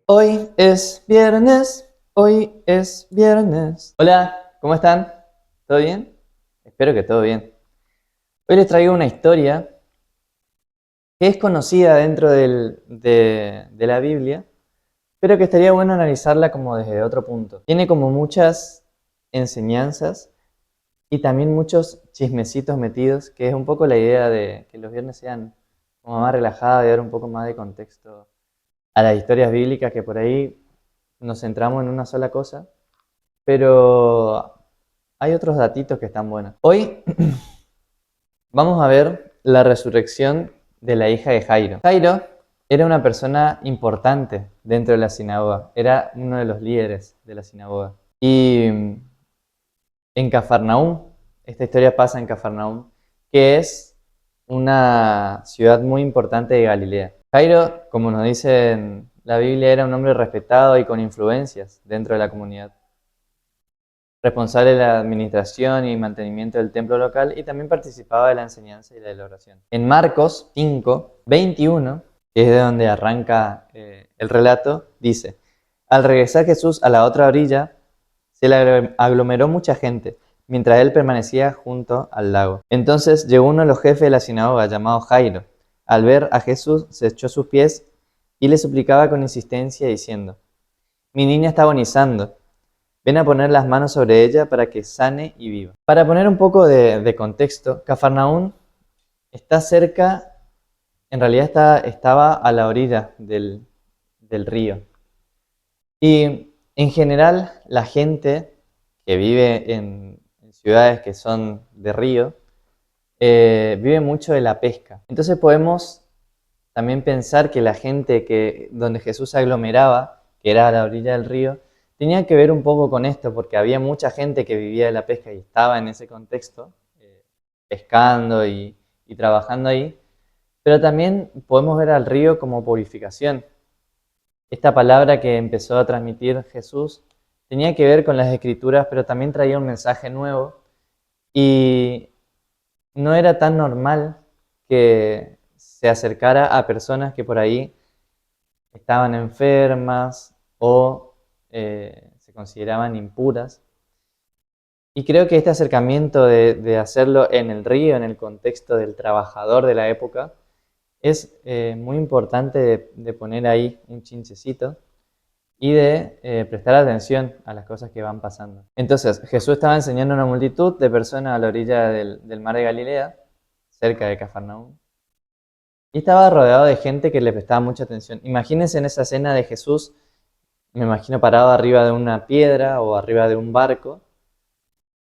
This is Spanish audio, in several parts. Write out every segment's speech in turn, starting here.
Hoy es viernes, hoy es viernes. Hola, ¿cómo están? ¿Todo bien? Espero que todo bien. Hoy les traigo una historia que es conocida dentro de la Biblia, pero que estaría bueno analizarla como desde otro punto. Tiene como muchas enseñanzas y también muchos chismecitos metidos, que es un poco la idea de que los viernes sean como más relajados y dar un poco más de contexto a las historias bíblicas, que por ahí nos centramos en una sola cosa. Pero hay otros datitos que están buenos. Hoy vamos a ver la resurrección de la hija de Jairo. Jairo era una persona importante dentro de la sinagoga. Era uno de los líderes de la sinagoga. Y en Cafarnaúm, esta historia pasa en Cafarnaúm, que es una ciudad muy importante de Galilea. Jairo, como nos dice en la Biblia, era un hombre respetado y con influencias dentro de la comunidad, responsable de la administración y mantenimiento del templo local, y también participaba de la enseñanza y de la oración. En Marcos 5:21, que es de donde arranca el relato, dice: al regresar Jesús a la otra orilla, se le aglomeró mucha gente, mientras él permanecía junto al lago. Entonces llegó uno de los jefes de la sinagoga, llamado Jairo. Al ver a Jesús, se echó a sus pies y le suplicaba con insistencia, diciendo: mi niña está agonizando. Ven a poner las manos sobre ella para que sane y viva. Para poner un poco de contexto, Cafarnaún está cerca, en realidad estaba a la orilla del río. Y en general la gente que vive en ciudades que son de río, vive mucho de la pesca. Entonces podemos también pensar que la gente donde Jesús se aglomeraba, que era a la orilla del río, tenía que ver un poco con esto, porque había mucha gente que vivía de la pesca y estaba en ese contexto, pescando y trabajando ahí. Pero también podemos ver al río como purificación. Esta palabra que empezó a transmitir Jesús tenía que ver con las escrituras, pero también traía un mensaje nuevo, y no era tan normal que se acercara a personas que por ahí estaban enfermas o se consideraban impuras. Y creo que este acercamiento de hacerlo en el río, en el contexto del trabajador de la época, es muy importante de poner ahí un chinchecito y de prestar atención a las cosas que van pasando. Entonces, Jesús estaba enseñando a una multitud de personas a la orilla del mar de Galilea, cerca de Cafarnaúm, y estaba rodeado de gente que le prestaba mucha atención. Imagínense en esa escena de Jesús, me imagino parado arriba de una piedra o arriba de un barco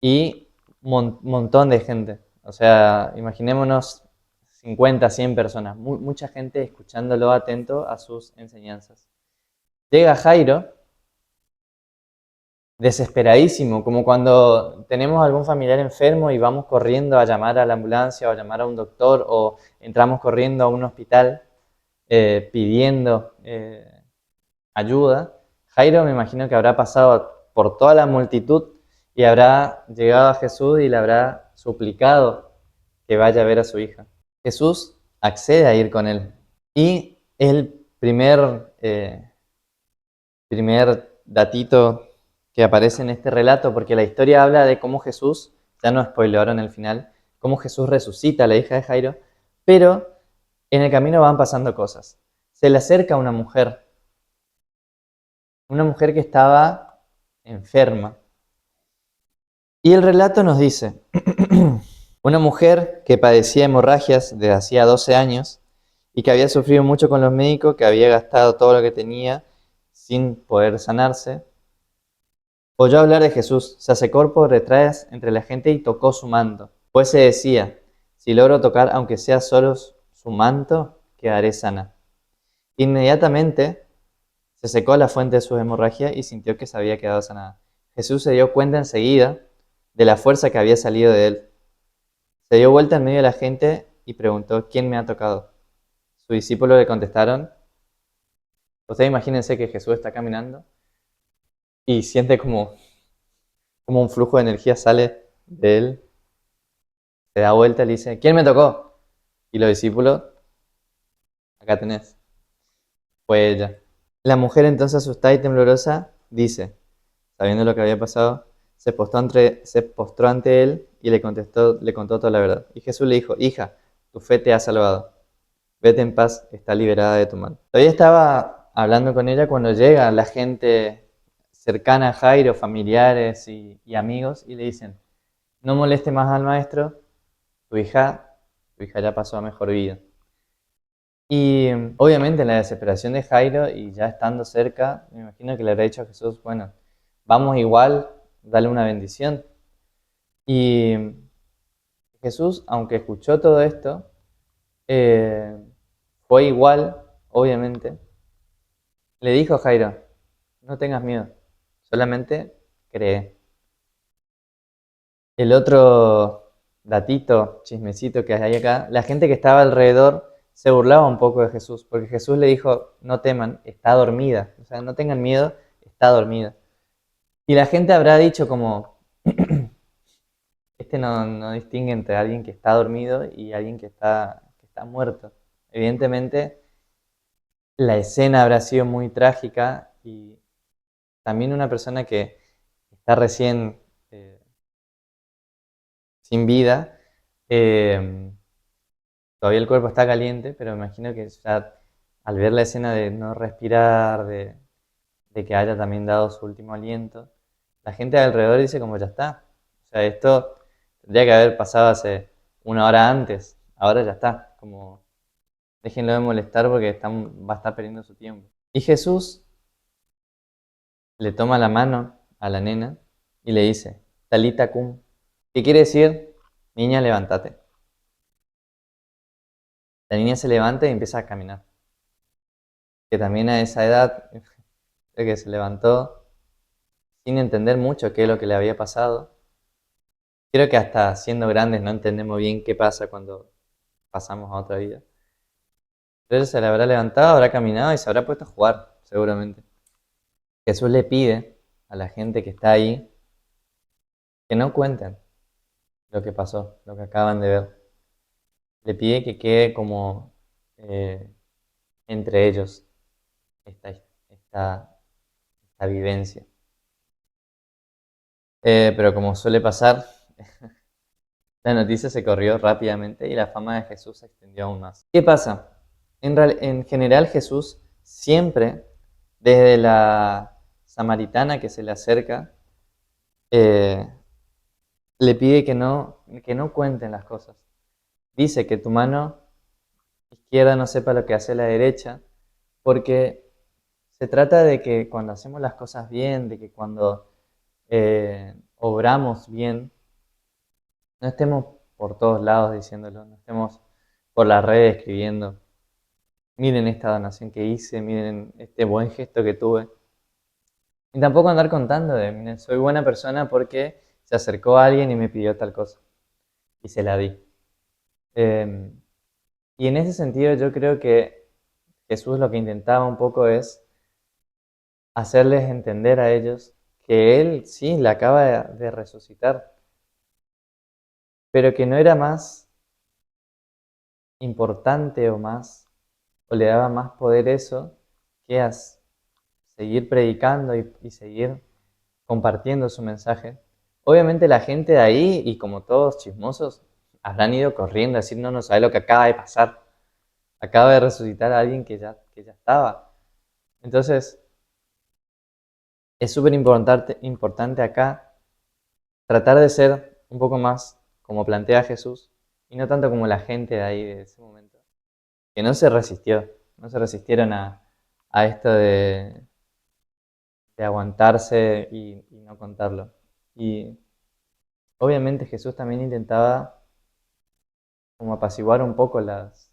y un montón de gente. O sea, imaginémonos 50, 100 personas, mucha gente escuchándolo atento a sus enseñanzas. Llega Jairo, desesperadísimo, como cuando tenemos algún familiar enfermo y vamos corriendo a llamar a la ambulancia o a llamar a un doctor, o entramos corriendo a un hospital pidiendo ayuda. Jairo, me imagino que habrá pasado por toda la multitud y habrá llegado a Jesús y le habrá suplicado que vaya a ver a su hija. Jesús accede a ir con él. Y el primer datito que aparece en este relato, porque la historia habla de cómo Jesús, ya no spoilearon el final, cómo Jesús resucita a la hija de Jairo, pero en el camino van pasando cosas. Se le acerca una mujer que estaba enferma. Y el relato nos dice: una mujer que padecía hemorragias desde hacía 12 años y que había sufrido mucho con los médicos, que había gastado todo lo que tenía sin poder sanarse, oyó hablar de Jesús, se acercó por detrás entre la gente y tocó su manto. Pues se decía: si logro tocar, aunque sea solo su manto, quedaré sana. Inmediatamente se secó la fuente de su hemorragia y sintió que se había quedado sanada. Jesús se dio cuenta enseguida de la fuerza que había salido de él. Se dio vuelta en medio de la gente y preguntó: ¿quién me ha tocado? Sus discípulos le contestaron. Ustedes imagínense que Jesús está caminando y siente como un flujo de energía sale de él, se da vuelta y le dice: ¿quién me tocó? Y los discípulos: acá tenés, fue ella. La mujer entonces asustada y temblorosa dice, sabiendo lo que había pasado, se postró ante él y le contó toda la verdad. Y Jesús le dijo, hija, tu fe te ha salvado. Vete en paz, está liberada de tu mal. Todavía estaba hablando con ella cuando llega la gente cercana a Jairo, familiares y amigos, y le dicen, no moleste más al maestro, tu hija, tu hija ya pasó a mejor vida. Y obviamente en la desesperación de Jairo y ya estando cerca, me imagino que le habrá dicho a Jesús, bueno, vamos igual, dale una bendición. Y Jesús, aunque escuchó todo esto, eh, fue igual, obviamente, le dijo a Jairo, no tengas miedo, solamente cree. El otro datito, chismecito que hay acá, la gente que estaba alrededor se burlaba un poco de Jesús, porque Jesús le dijo, no teman, está dormida. O sea, no tengan miedo, está dormida. Y la gente habrá dicho como, este no distingue entre alguien que está dormido y alguien que está muerto. Evidentemente, la escena habrá sido muy trágica y también una persona que está recién sin vida, eh, todavía el cuerpo está caliente, pero me imagino que ya al ver la escena de no respirar, de que haya también dado su último aliento, la gente de alrededor dice como ya está. O sea, esto tendría que haber pasado hace una hora antes, ahora ya está, como déjenlo de molestar porque va a estar perdiendo su tiempo. Y Jesús le toma la mano a la nena y le dice, Talita cum, ¿qué quiere decir? Niña, levántate. La niña se levanta y empieza a caminar. Que también a esa edad, de que se levantó sin entender mucho qué es lo que le había pasado. Creo que hasta siendo grandes no entendemos bien qué pasa cuando pasamos a otra vida. Pero ella se le habrá levantado, habrá caminado y se habrá puesto a jugar, seguramente. Jesús le pide a la gente que está ahí que no cuenten lo que pasó, lo que acaban de ver. Le pide que quede como eh, entre ellos esta, esta, esta vivencia. Pero como suele pasar, la noticia se corrió rápidamente y la fama de Jesús se extendió aún más. ¿Qué pasa? En general Jesús siempre, desde la samaritana que se le acerca, eh, le pide que no cuenten las cosas. Dice que tu mano izquierda no sepa lo que hace la derecha, porque se trata de que cuando hacemos las cosas bien, de que cuando obramos bien, no estemos por todos lados diciéndolo, no estemos por las redes escribiendo, miren esta donación que hice, miren este buen gesto que tuve. Y tampoco andar contando de, miren, soy buena persona porque se acercó a alguien y me pidió tal cosa y se la di. Eh, y en ese sentido yo creo que Jesús lo que intentaba un poco es hacerles entender a ellos que Él sí la acaba de resucitar, pero que no era más importante o le daba más poder eso que a seguir predicando y seguir compartiendo su mensaje. Obviamente la gente de ahí, y como todos chismosos, habrán ido corriendo a decir, no sabe lo que acaba de pasar. Acaba de resucitar a alguien que ya estaba. Entonces, es súper importante acá tratar de ser un poco más como plantea Jesús y no tanto como la gente de ahí de ese momento, que no se resistieron a esto de aguantarse y no contarlo. Y obviamente Jesús también intentaba como apaciguar un poco las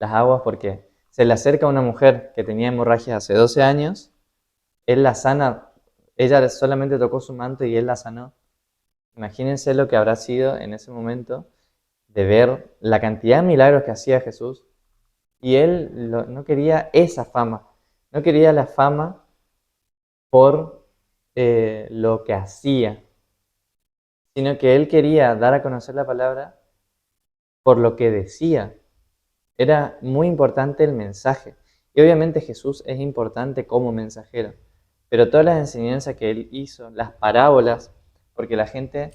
aguas porque se le acerca a una mujer que tenía hemorragias hace 12 años, él la sana, ella solamente tocó su manto y él la sanó. Imagínense lo que habrá sido en ese momento de ver la cantidad de milagros que hacía Jesús y él no quería esa fama, no quería la fama por lo que hacía, sino que él quería dar a conocer la palabra por lo que decía. Era muy importante el mensaje. Y obviamente Jesús es importante como mensajero, pero todas las enseñanzas que él hizo, las parábolas, porque la gente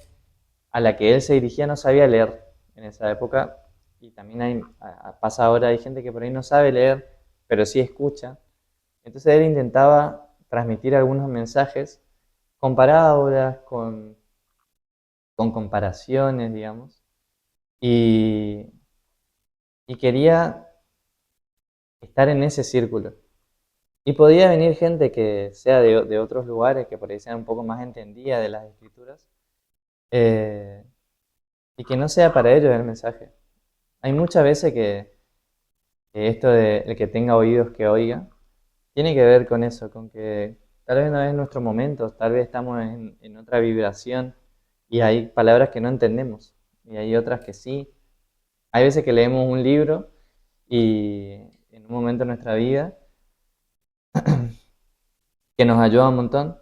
a la que él se dirigía no sabía leer en esa época, y también pasa ahora, hay gente que por ahí no sabe leer, pero sí escucha. Entonces él intentaba transmitir algunos mensajes con parábolas, con comparaciones, digamos, y, y quería estar en ese círculo. Y podía venir gente que sea de otros lugares, que por ahí sea un poco más entendida de las escrituras, eh, y que no sea para ellos el mensaje. Hay muchas veces que esto de el que tenga oídos que oiga, tiene que ver con eso, con que tal vez no es nuestro momento, tal vez estamos en otra vibración y hay palabras que no entendemos y hay otras que sí. Hay veces que leemos un libro y en un momento de nuestra vida que nos ayuda un montón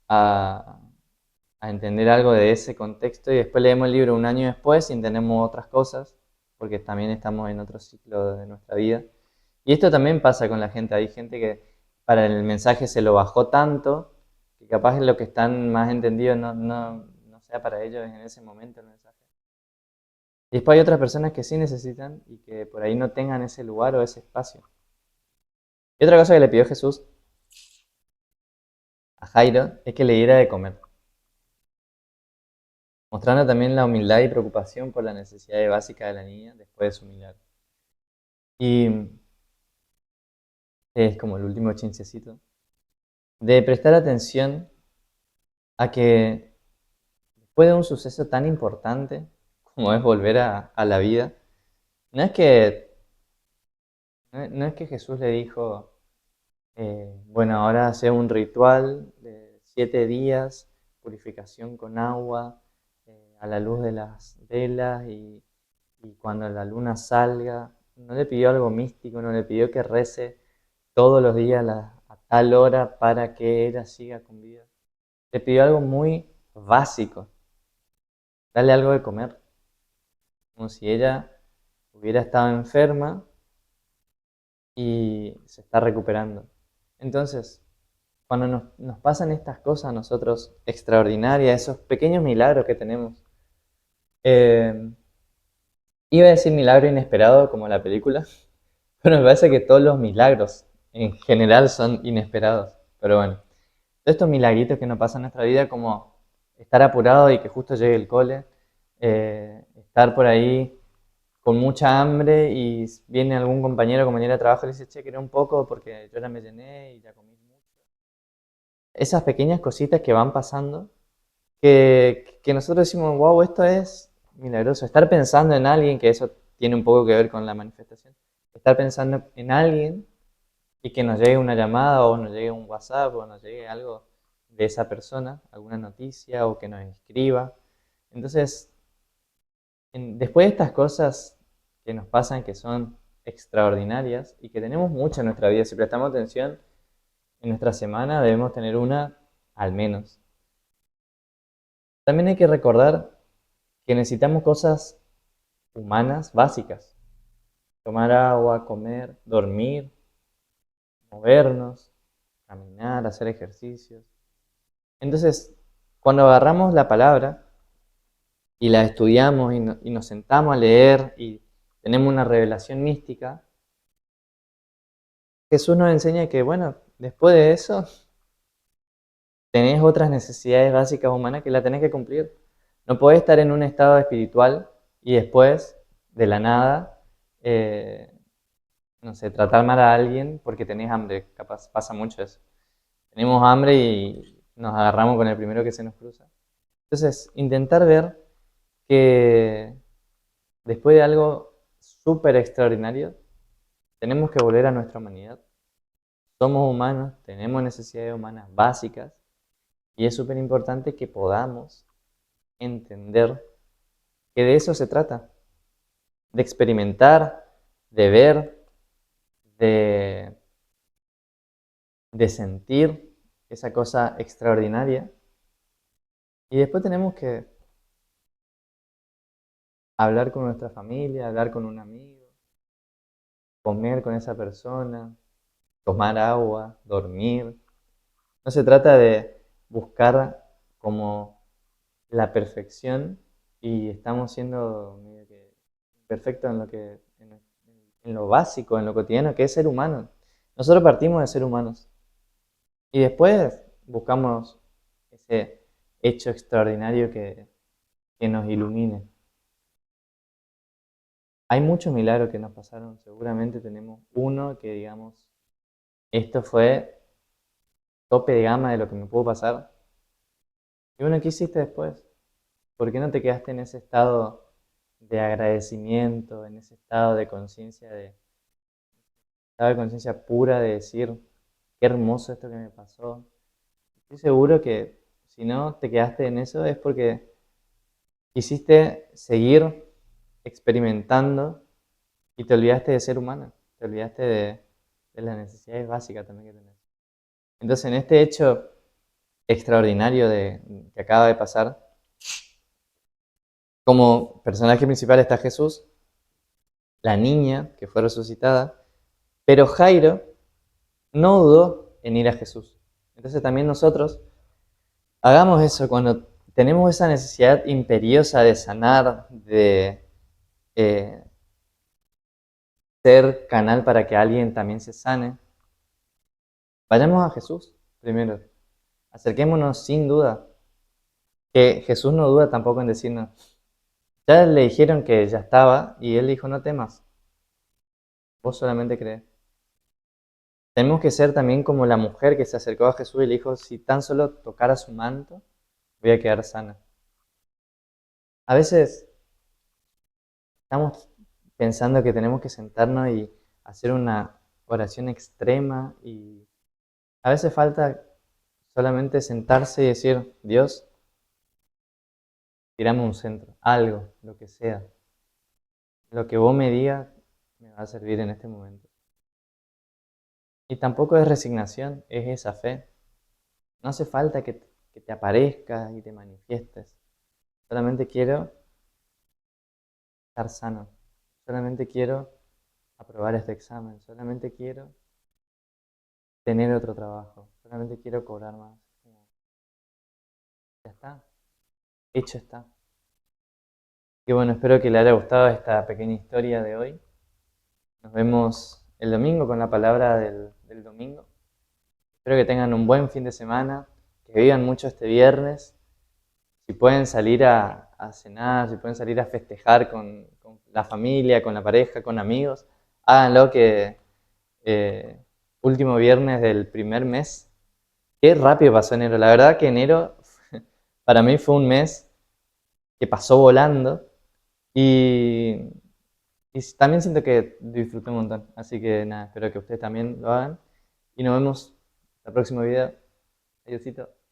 a, a entender algo de ese contexto y después leemos el libro un año después y entendemos otras cosas porque también estamos en otro ciclo de nuestra vida. Y esto también pasa con la gente. Hay gente que para el mensaje se lo bajó tanto que capaz lo que están más entendidos no sea para ellos en ese momento el mensaje. Y después hay otras personas que sí necesitan y que por ahí no tengan ese lugar o ese espacio. Y otra cosa que le pidió Jesús a Jairo es que le diera de comer, mostrando también la humildad y preocupación por las necesidades básicas de la niña después de su milagro. Y es como el último chincecito, de prestar atención a que después de un suceso tan importante como es volver a la vida, no es que, no es que Jesús le dijo, bueno, ahora hace un ritual de 7 días, purificación con agua, a la luz de las velas y cuando la luna salga. No le pidió algo místico, no le pidió que rece todos los días a tal hora para que ella siga con vida. Le pidió algo muy básico, darle algo de comer, como si ella hubiera estado enferma y se está recuperando. Entonces, cuando nos pasan estas cosas a nosotros extraordinarias, esos pequeños milagros que tenemos, eh, iba a decir milagro inesperado como la película, pero me parece que todos los milagros en general son inesperados. Pero bueno, todos estos milagritos que nos pasan en nuestra vida, como estar apurado y que justo llegue el cole, estar por ahí con mucha hambre y viene algún compañero o compañera de trabajo y le dice, che, quería un poco porque yo ya me llené y ya comí mucho. Esas pequeñas cositas que van pasando, que nosotros decimos, wow, esto es milagroso. Estar pensando en alguien, que eso tiene un poco que ver con la manifestación, estar pensando en alguien y que nos llegue una llamada o nos llegue un WhatsApp o nos llegue algo de esa persona, alguna noticia o que nos escriba. Entonces, después de estas cosas que nos pasan, que son extraordinarias y que tenemos mucho en nuestra vida, si prestamos atención, en nuestra semana debemos tener una al menos. También hay que recordar que necesitamos cosas humanas básicas. Tomar agua, comer, dormir, movernos, caminar, hacer ejercicios. Entonces, cuando agarramos la palabra y la estudiamos y nos sentamos a leer y tenemos una revelación mística, Jesús nos enseña que, bueno, después de eso, tenés otras necesidades básicas humanas que la tenés que cumplir. No podés estar en un estado espiritual y después, de la nada, eh, no sé, tratar mal a alguien porque tenés hambre. Capaz pasa mucho eso. Tenemos hambre y nos agarramos con el primero que se nos cruza. Entonces, intentar ver que después de algo súper extraordinario, tenemos que volver a nuestra humanidad. Somos humanos, tenemos necesidades humanas básicas y es súper importante que podamos entender que de eso se trata, de experimentar, de ver, de, de sentir esa cosa extraordinaria. Y después tenemos que hablar con nuestra familia, hablar con un amigo, comer con esa persona, tomar agua, dormir. No se trata de buscar como la perfección y estamos siendo medio que imperfectos en lo básico, en lo cotidiano, que es ser humano. Nosotros partimos de ser humanos y después buscamos ese hecho extraordinario que nos ilumine. Hay muchos milagros que nos pasaron, seguramente tenemos uno que digamos, esto fue tope de gama de lo que me pudo pasar. Y bueno, ¿qué hiciste después? ¿Por qué no te quedaste en ese estado de agradecimiento, en ese estado de conciencia pura de decir, qué hermoso esto que me pasó? Estoy seguro que si no te quedaste en eso es porque quisiste seguir experimentando y te olvidaste de ser humano, te olvidaste de las necesidades básicas también que tenés. Entonces, en este hecho extraordinario que acaba de pasar, como personaje principal está Jesús, la niña que fue resucitada, pero Jairo no dudó en ir a Jesús. Entonces también nosotros hagamos eso cuando tenemos esa necesidad imperiosa de sanar, de eh, ser canal para que alguien también se sane. Vayamos a Jesús primero. Acerquémonos sin duda. Que Jesús no duda tampoco en decirnos. Ya le dijeron que ya estaba y él dijo, no temas, vos solamente crees. Tenemos que ser también como la mujer que se acercó a Jesús y le dijo, si tan solo tocara su manto, voy a quedar sana. A veces estamos pensando que tenemos que sentarnos y hacer una oración extrema y a veces falta solamente sentarse y decir, Dios, tirame un centro, algo, lo que sea. Lo que vos me digas me va a servir en este momento. Y tampoco es resignación, es esa fe. No hace falta que te aparezcas y te manifiestes. Solamente quiero estar sano. Solamente quiero aprobar este examen. Solamente quiero tener otro trabajo. Solamente quiero cobrar más. Ya está. Hecho está. Y bueno, espero que les haya gustado esta pequeña historia de hoy. Nos vemos el domingo con la palabra del domingo. Espero que tengan un buen fin de semana, que vivan mucho este viernes. Si pueden salir a cenar, si pueden salir a festejar con la familia, con la pareja, con amigos, háganlo que eh, último viernes del primer mes. Qué rápido pasó enero. La verdad que enero para mí fue un mes que pasó volando y, y también siento que disfruté un montón. Así que nada, espero que ustedes también lo hagan y nos vemos en el próximo video. Adiósito.